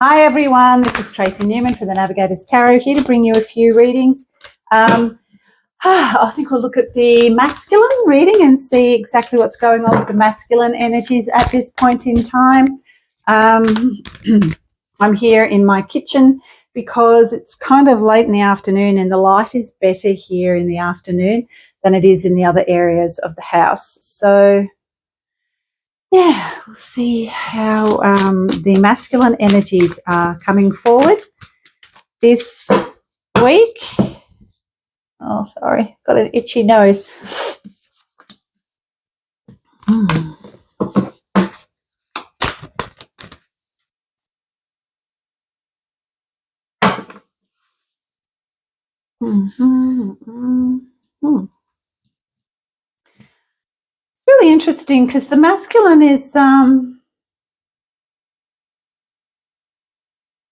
Hi everyone, this is Tracy Newman for the Navigator's Tarot, here to bring you a few readings. I think we'll look at the masculine reading and see exactly what's going on with the masculine energies at this point in time. I'm here in my kitchen because it's kind of late in the afternoon and the light is better here in the afternoon than it is in the other areas of the house. So yeah, we'll see how the masculine energies are coming forward this week. Oh, sorry, got an itchy nose. Really interesting because the masculine is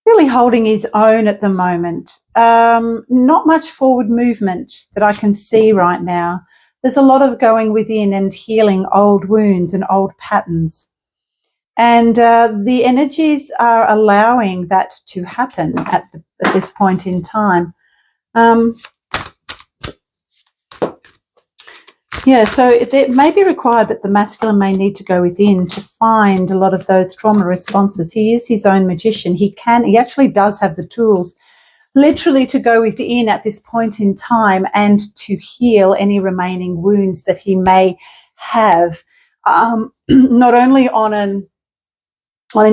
really holding his own at the moment. Not much forward movement that I can see right now. There's a lot of going within and healing old wounds and old patterns. And the energies are allowing that to happen at this point in time. Yeah, so it may be required that the masculine may need to go within to find a lot of those trauma responses. He is his own magician. He actually does have the tools literally to go within at this point in time and to heal any remaining wounds that he may have, not only on an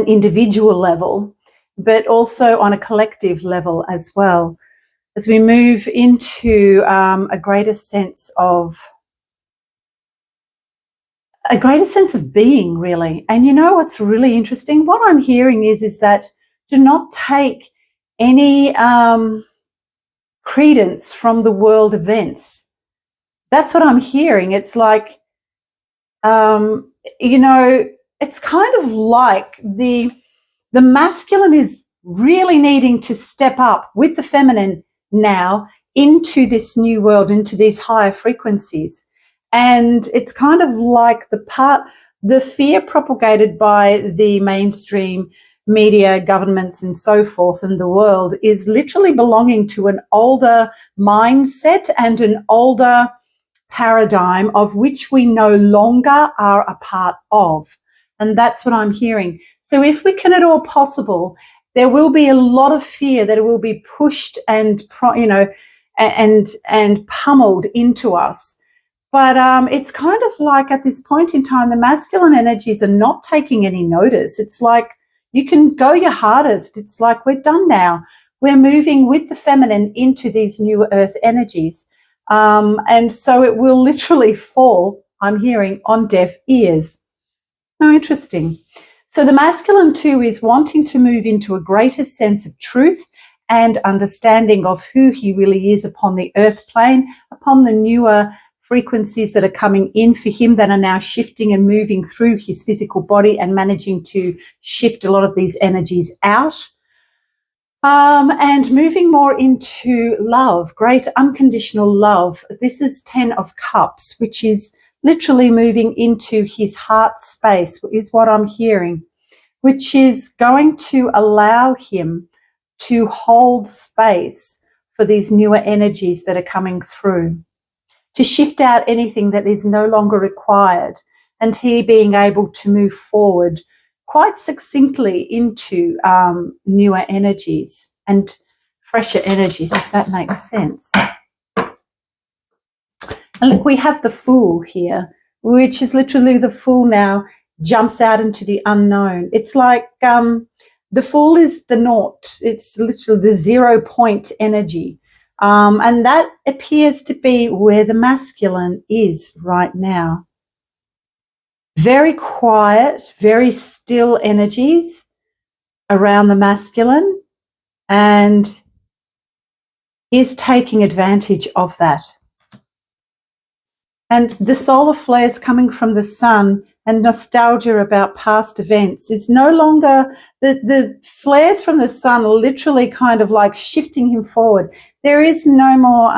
individual level, but also on a collective level as well, as we move into a greater sense of being, really. And you know what's really interesting? What I'm hearing is that do not take any credence from the world events. That's what I'm hearing. It's like, it's kind of like the masculine is really needing to step up with the feminine now into this new world, into these higher frequencies. And it's kind of like the fear propagated by the mainstream media, governments and so forth in the world is literally belonging to an older mindset and an older paradigm of which we no longer are a part of. And that's what I'm hearing. So if we can at all possible, there will be a lot of fear that it will be pushed and pummeled into us. But it's kind of like at this point in time, the masculine energies are not taking any notice. It's like you can go your hardest. It's like we're done now. We're moving with the feminine into these new earth energies. And so it will literally fall, I'm hearing, on deaf ears. Oh, interesting. So the masculine too is wanting to move into a greater sense of truth and understanding of who he really is upon the earth plane, upon the newer frequencies that are coming in for him that are now shifting and moving through his physical body and managing to shift a lot of these energies out. And moving more into love, great unconditional love. This is 10 of Cups, which is literally moving into his heart space, is what I'm hearing, which is going to allow him to hold space for these newer energies that are coming through, to shift out anything that is no longer required, and he being able to move forward quite succinctly into newer energies and fresher energies, if that makes sense. And look, we have the Fool here, which is literally the Fool now jumps out into the unknown. It's like the Fool is the naught. It's literally the 0 point energy. And that appears to be where the masculine is right now. Very quiet, very still energies around the masculine, and is taking advantage of that. And the solar flares coming from the sun and nostalgia about past events is no longer, the flares from the sun are literally kind of like shifting him forward. There is no more,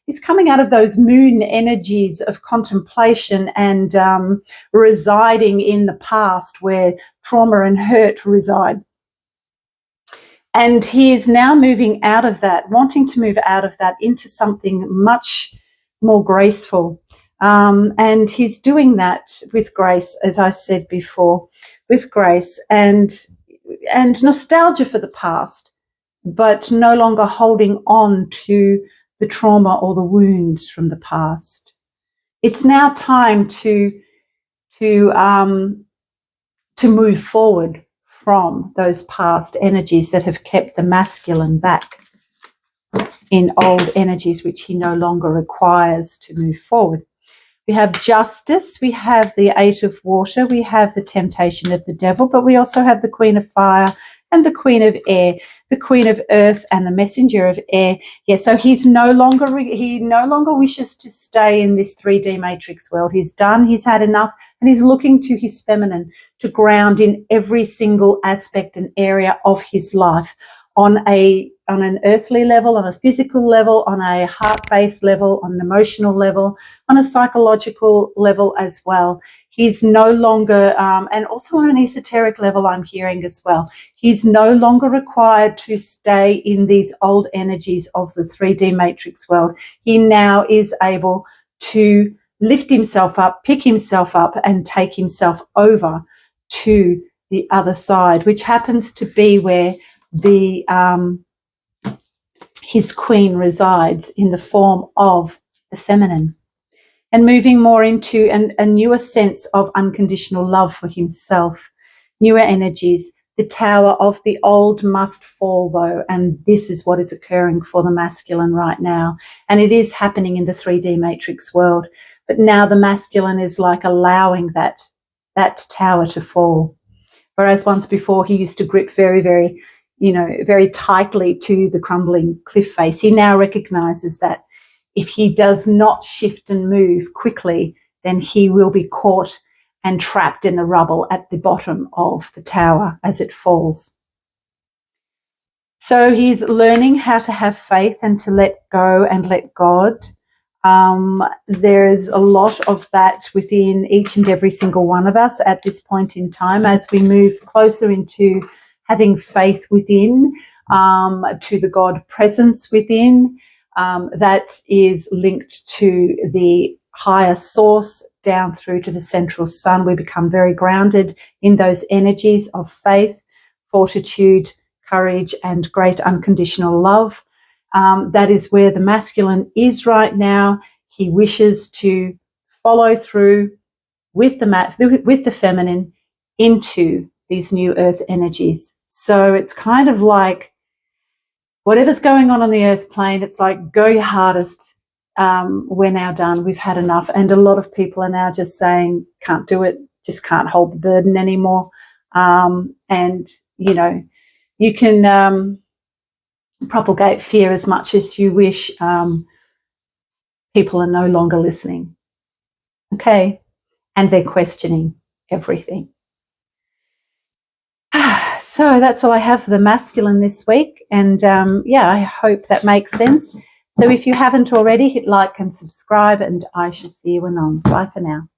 he's coming out of those moon energies of contemplation and residing in the past where trauma and hurt reside. And he is now moving out of that, wanting to move out of that into something much more graceful. And he's doing that with grace, as I said before, with grace and nostalgia for the past, but no longer holding on to the trauma or the wounds from the past. It's now time to move forward from those past energies that have kept the masculine back in old energies which he no longer requires to move forward. We have justice, we have the Eight of Water, we have the temptation of the devil, but we also have the Queen of Fire and the Queen of Air, the Queen of Earth and the Messenger of Air. Yeah, so he no longer wishes to stay in this 3D matrix world. He's done, he's had enough, and he's looking to his feminine to ground in every single aspect and area of his life on an earthly level, on a physical level, on a heart-based level, on an emotional level, on a psychological level as well. He's no longer, and also on an esoteric level, I'm hearing as well, he's no longer required to stay in these old energies of the 3D matrix world. He now is able to lift himself up, pick himself up, and take himself over to the other side, which happens to be where his queen resides, in the form of the feminine, and moving more into a newer sense of unconditional love for himself, newer energies. The tower of the old must fall, though, and this is what is occurring for the masculine right now, and it is happening in the 3D matrix world. But now the masculine is like allowing that tower to fall, whereas once before he used to grip very, very, very tightly to the crumbling cliff face. He now recognizes that if he does not shift and move quickly, then he will be caught and trapped in the rubble at the bottom of the tower as it falls. So he's learning how to have faith and to let go and let God. There is a lot of that within each and every single one of us at this point in time, as we move closer into having faith within, to the God presence within, that is linked to the higher source down through to the central sun. We become very grounded in those energies of faith, fortitude, courage, and great unconditional love. That is where the masculine is right now. He wishes to follow through with the feminine into these new earth energies. So it's kind of like whatever's going on the earth plane, it's like, go your hardest. We're now done. We've had enough. And a lot of people are now just saying, can't do it, just can't hold the burden anymore. And, you can propagate fear as much as you wish. People are no longer listening. Okay. And they're questioning everything. So that's all I have for the masculine this week. And I hope that makes sense. So if you haven't already, hit like and subscribe, and I shall see you anon. Bye for now.